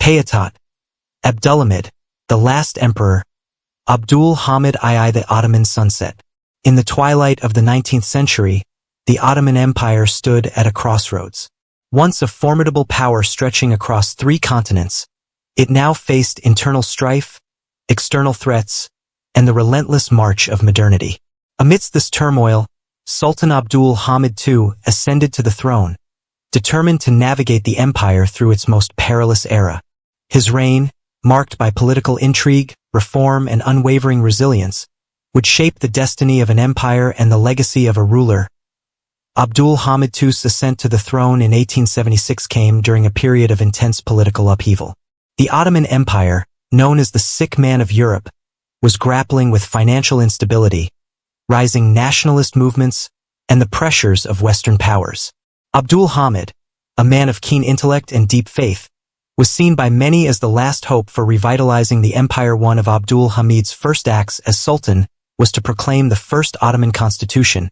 Payitaht Abdülhamid, the last emperor, Abdul Hamid II, the Ottoman sunset. In the twilight of the 19th century, the Ottoman Empire stood at a crossroads. Once a formidable power stretching across 3 continents, it now faced internal strife, external threats, and the relentless march of modernity. Amidst this turmoil, Sultan Abdul Hamid II ascended to the throne, determined to navigate the empire through its most perilous era. His reign, marked by political intrigue, reform, and unwavering resilience, would shape the destiny of an empire and the legacy of a ruler. Abdul Hamid II's ascent to the throne in 1876 came during a period of intense political upheaval. The Ottoman Empire, known as the sick man of Europe, was grappling with financial instability, rising nationalist movements, and the pressures of Western powers. Abdul Hamid, a man of keen intellect and deep faith, was seen by many as the last hope for revitalizing the empire. One of Abdul Hamid's first acts as Sultan was to proclaim the first Ottoman constitution,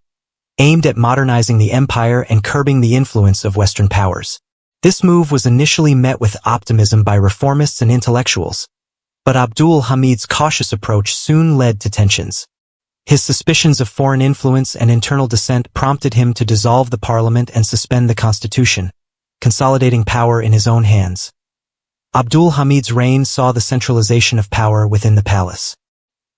aimed at modernizing the empire and curbing the influence of Western powers. This move was initially met with optimism by reformists and intellectuals, but Abdul Hamid's cautious approach soon led to tensions. His suspicions of foreign influence and internal dissent prompted him to dissolve the parliament and suspend the constitution, consolidating power in his own hands. Abdul Hamid's reign saw the centralization of power within the palace.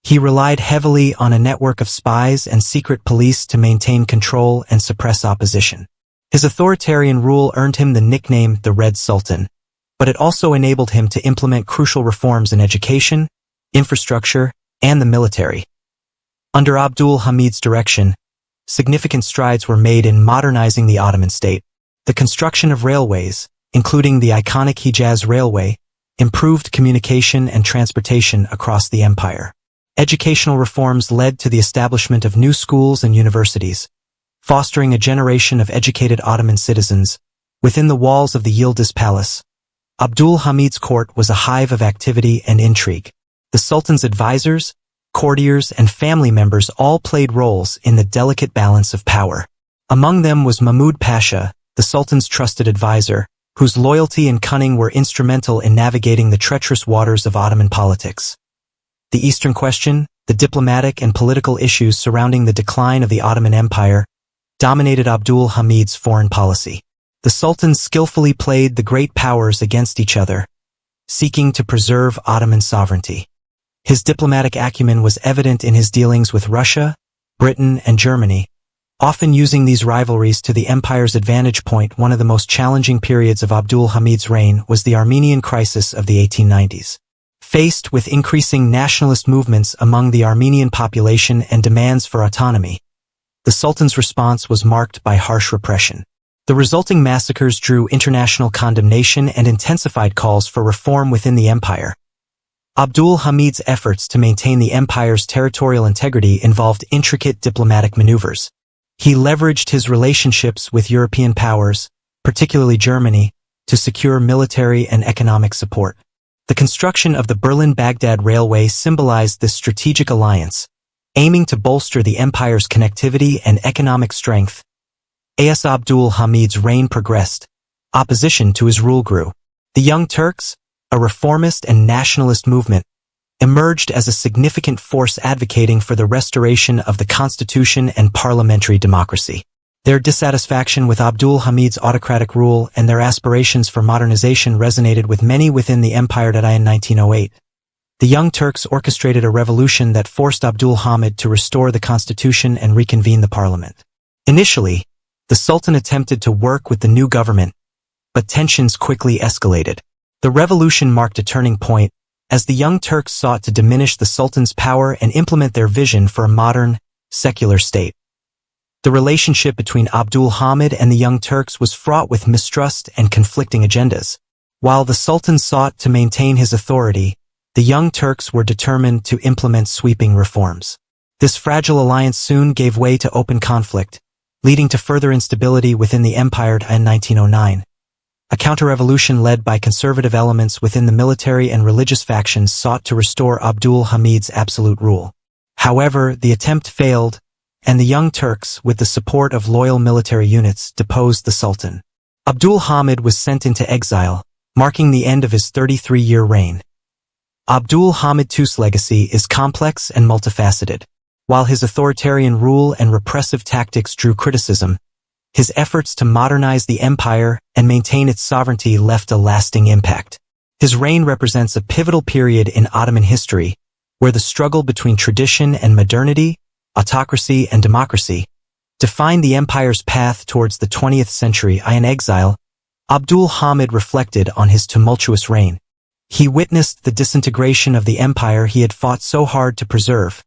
He relied heavily on a network of spies and secret police to maintain control and suppress opposition. His authoritarian rule earned him the nickname the Red Sultan, but it also enabled him to implement crucial reforms in education, infrastructure, and the military. Under Abdul Hamid's direction, significant strides were made in modernizing the Ottoman state. The construction of railways, including the iconic Hejaz Railway, improved communication and transportation across the empire. Educational reforms led to the establishment of new schools and universities, fostering a generation of educated Ottoman citizens. Within the walls of the Yildiz Palace, Abdul Hamid's court was a hive of activity and intrigue. The Sultan's advisors, courtiers, and family members all played roles in the delicate balance of power. Among them was Mahmud Pasha, the Sultan's trusted advisor, whose loyalty and cunning were instrumental in navigating the treacherous waters of Ottoman politics. The Eastern Question, the diplomatic and political issues surrounding the decline of the Ottoman Empire, dominated Abdul Hamid's foreign policy. The Sultan skillfully played the great powers against each other, seeking to preserve Ottoman sovereignty. His diplomatic acumen was evident in his dealings with Russia, Britain, and Germany, often using these rivalries to the empire's advantage. One of the most challenging periods of Abdul Hamid's reign was the Armenian crisis of the 1890s. Faced with increasing nationalist movements among the Armenian population and demands for autonomy, the Sultan's response was marked by harsh repression. The resulting massacres drew international condemnation and intensified calls for reform within the empire. Abdul Hamid's efforts to maintain the empire's territorial integrity involved intricate diplomatic maneuvers. He leveraged his relationships with European powers, particularly Germany, to secure military and economic support. The construction of the Berlin-Baghdad Railway symbolized this strategic alliance, aiming to bolster the empire's connectivity and economic strength. As Abdul Hamid's reign progressed, opposition to his rule grew. The Young Turks, a reformist and nationalist movement, emerged as a significant force advocating for the restoration of the constitution and parliamentary democracy. Their dissatisfaction with Abdul Hamid's autocratic rule and their aspirations for modernization resonated with many within the empire. In 1908, the Young Turks orchestrated a revolution that forced Abdul Hamid to restore the constitution and reconvene the parliament. Initially, the Sultan attempted to work with the new government, but tensions quickly escalated. The revolution marked a turning point, as the Young Turks sought to diminish the Sultan's power and implement their vision for a modern, secular state. The relationship between Abdul Hamid and the Young Turks was fraught with mistrust and conflicting agendas. While the Sultan sought to maintain his authority, the Young Turks were determined to implement sweeping reforms. This fragile alliance soon gave way to open conflict, leading to further instability within the empire. In 1909, a counter-revolution led by conservative elements within the military and religious factions sought to restore Abdul Hamid's absolute rule. However, the attempt failed, and the Young Turks, with the support of loyal military units, deposed the Sultan. Abdul Hamid was sent into exile, marking the end of his 33-year reign. Abdul Hamid II's legacy is complex and multifaceted. While his authoritarian rule and repressive tactics drew criticism, his efforts to modernize the empire and maintain its sovereignty left a lasting impact. His reign represents a pivotal period in Ottoman history, where the struggle between tradition and modernity, autocracy and democracy, defined the empire's path towards the 20th century. In exile, Abdul Hamid reflected on his tumultuous reign. He witnessed the disintegration of the empire he had fought so hard to preserve,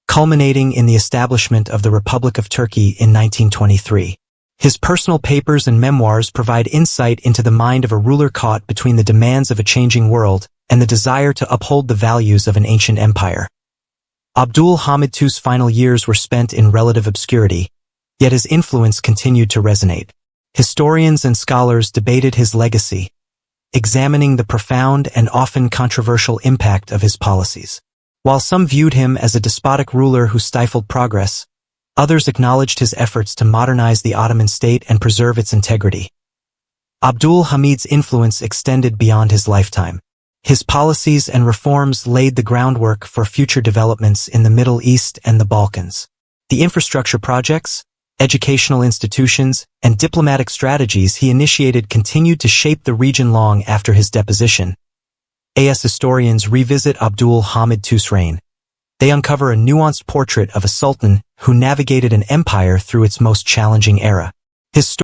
culminating in the establishment of the Republic of Turkey in 1923. His personal papers and memoirs provide insight into the mind of a ruler caught between the demands of a changing world and the desire to uphold the values of an ancient empire. Abdul Hamid II's final years were spent in relative obscurity, yet his influence continued to resonate. Historians and scholars debated his legacy, examining the profound and often controversial impact of his policies. While some viewed him as a despotic ruler who stifled progress, others acknowledged his efforts to modernize the Ottoman state and preserve its integrity. Abdul Hamid's influence extended beyond his lifetime. His policies and reforms laid the groundwork for future developments in the Middle East and the Balkans. The infrastructure projects, educational institutions, and diplomatic strategies he initiated continued to shape the region long after his deposition. As historians revisit Abdul Hamid II's reign, they uncover a nuanced portrait of a sultan who navigated an empire through its most challenging era. His